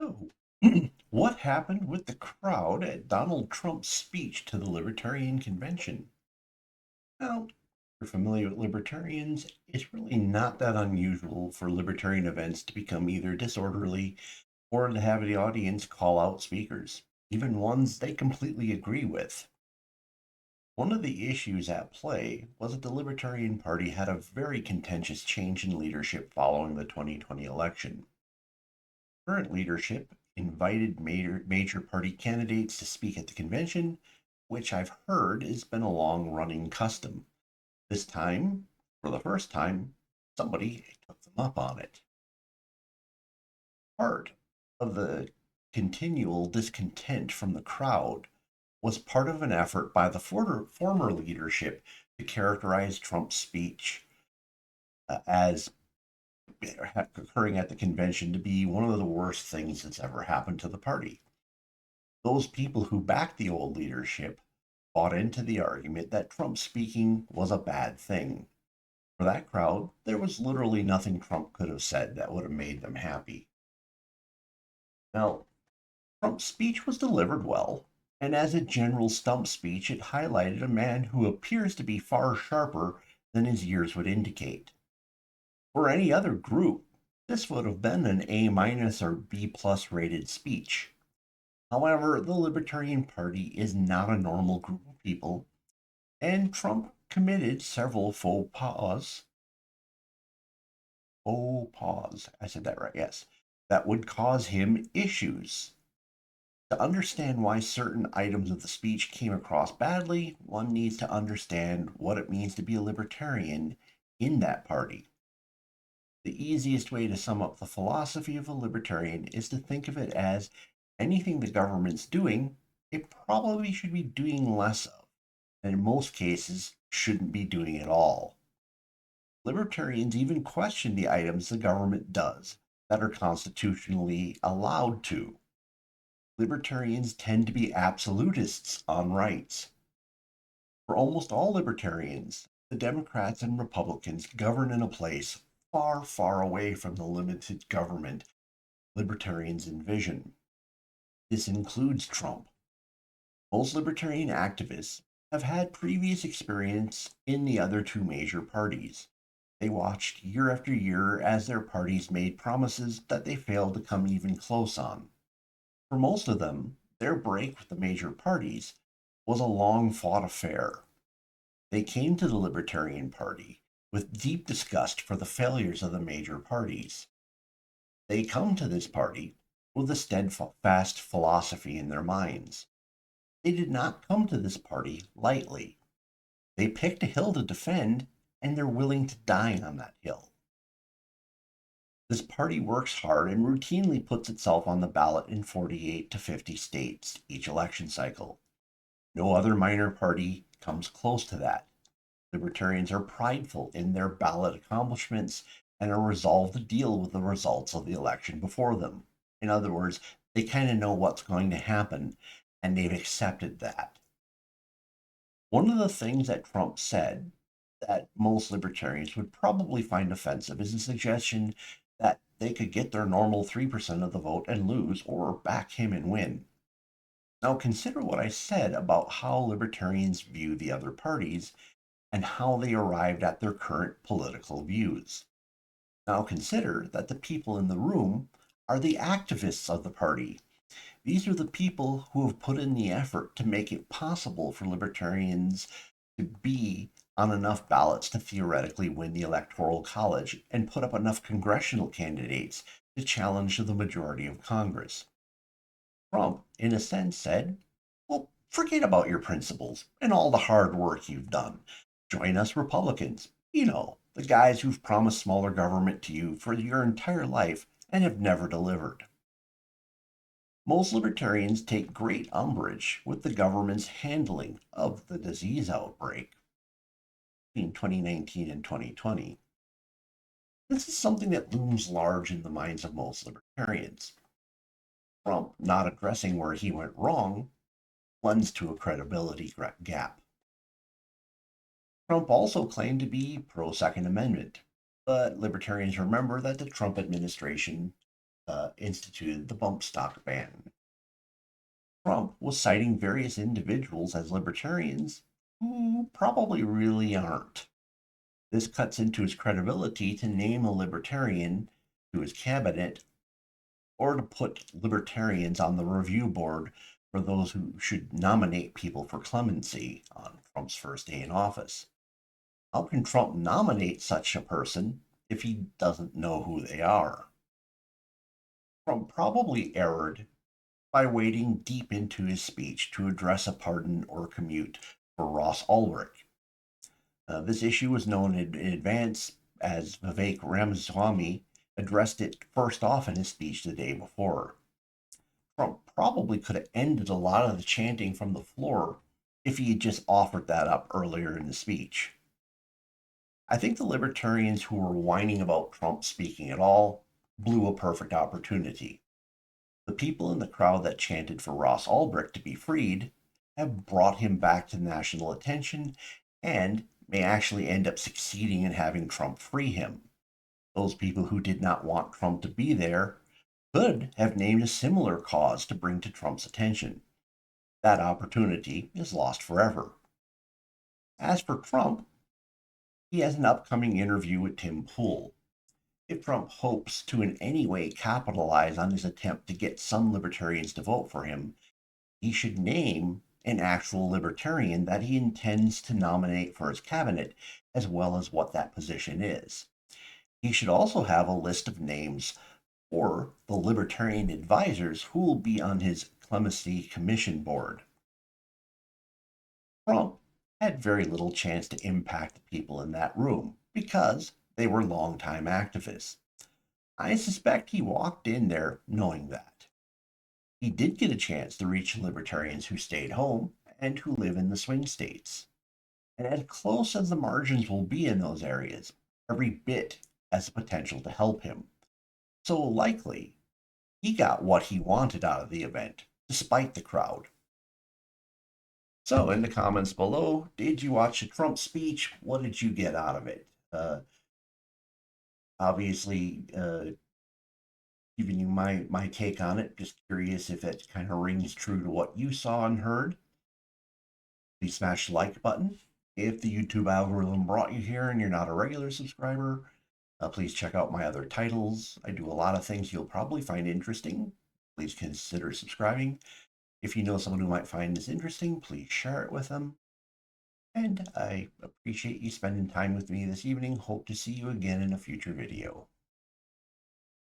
So, what happened with the crowd at Donald Trump's speech to the Libertarian convention? Well, if you're familiar with libertarians, it's really not that unusual for libertarian events to become either disorderly or to have the audience call out speakers, even ones they completely agree with. One of the issues at play was that the Libertarian Party had a very contentious change in leadership following the 2020 election. Current leadership invited major party candidates to speak at the convention, which I've heard has been a long running custom. This time, for the first time, somebody took them up on it. Part of the continual discontent from the crowd was part of an effort by the former leadership to characterize Trump's speech as occurring at the convention to be one of the worst things that's ever happened to the party. Those people who backed the old leadership bought into the argument that Trump speaking was a bad thing. For that crowd, there was literally nothing Trump could have said that would have made them happy. Now, Trump's speech was delivered well, and as a general stump speech, it highlighted a man who appears to be far sharper than his years would indicate. For any other group, this would have been an A minus or B plus rated speech. However, the Libertarian Party is not a normal group of people, and Trump committed several faux pas, I said that right, yes, that would cause him issues. To understand why certain items of the speech came across badly, one needs to understand what it means to be a libertarian in that party. The easiest way to sum up the philosophy of a libertarian is to think of it as anything the government's doing, it probably should be doing less of, and in most cases, shouldn't be doing at all. Libertarians even question the items the government does that are constitutionally allowed to. Libertarians tend to be absolutists on rights. For almost all libertarians, the Democrats and Republicans govern in a place far, far away from the limited government libertarians envision. This includes Trump. Most libertarian activists have had previous experience in the other two major parties. They watched year after year as their parties made promises that they failed to come even close on. For most of them, their break with the major parties was a long fought affair. They came to the Libertarian Party with deep disgust for the failures of the major parties. They come to this party with a steadfast philosophy in their minds. They did not come to this party lightly. They picked a hill to defend, and they're willing to die on that hill. This party works hard and routinely puts itself on the ballot in 48 to 50 states each election cycle. No other minor party comes close to that. Libertarians are prideful in their ballot accomplishments and are resolved to deal with the results of the election before them. In other words, they kind of know what's going to happen and they've accepted that. One of the things that Trump said that most libertarians would probably find offensive is the suggestion that they could get their normal 3% of the vote and lose, or back him and win. Now, consider what I said about how libertarians view the other parties and how they arrived at their current political views. Now, consider that the people in the room are the activists of the party. These are the people who have put in the effort to make it possible for libertarians to be on enough ballots to theoretically win the Electoral College and put up enough congressional candidates to challenge the majority of Congress. Trump, in a sense, said, well, forget about your principles and all the hard work you've done. Join us Republicans. You know, the guys who've promised smaller government to you for your entire life and have never delivered. Most libertarians take great umbrage with the government's handling of the disease outbreak between 2019 and 2020. This is something that looms large in the minds of most libertarians. Trump not addressing where he went wrong lends to a credibility gap. Trump also claimed to be pro Second Amendment, but libertarians remember that the Trump administration instituted the bump stock ban. Trump was citing various individuals as libertarians who probably really aren't. This cuts into his credibility to name a libertarian to his cabinet or to put libertarians on the review board for those who should nominate people for clemency on Trump's first day in office. How can Trump nominate such a person if he doesn't know who they are? Trump probably erred by wading deep into his speech to address a pardon or commute for Ross Ulbricht. This issue was known in advance as Vivek Ramaswamy addressed it first off in his speech the day before. Trump probably could have ended a lot of the chanting from the floor if he had just offered that up earlier in the speech. I think the libertarians who were whining about Trump speaking at all blew a perfect opportunity. The people in the crowd that chanted for Ross Ulbricht to be freed have brought him back to national attention and may actually end up succeeding in having Trump free him. Those people who did not want Trump to be there could have named a similar cause to bring to Trump's attention. That opportunity is lost forever. As for Trump, he has an upcoming interview with Tim Pool. If Trump hopes to in any way capitalize on his attempt to get some libertarians to vote for him, he should name an actual libertarian that he intends to nominate for his cabinet, as well as what that position is. He should also have a list of names for the libertarian advisors who will be on his clemency commission board. Trump had very little chance to impact the people in that room because they were longtime activists. I suspect he walked in there knowing that. He did get a chance to reach libertarians who stayed home and who live in the swing states. And as close as the margins will be in those areas, every bit has the potential to help him. So likely, he got what he wanted out of the event, despite the crowd. So, in the comments below, did you watch the Trump speech? What did you get out of it? Obviously, giving you my take on it. Just curious if it kind of rings true to what you saw and heard. Please smash the like button. If the YouTube algorithm brought you here and you're not a regular subscriber, please check out my other titles. I do a lot of things you'll probably find interesting. Please consider subscribing. If you know someone who might find this interesting, please share it with them. And I appreciate you spending time with me this evening. Hope to see you again in a future video.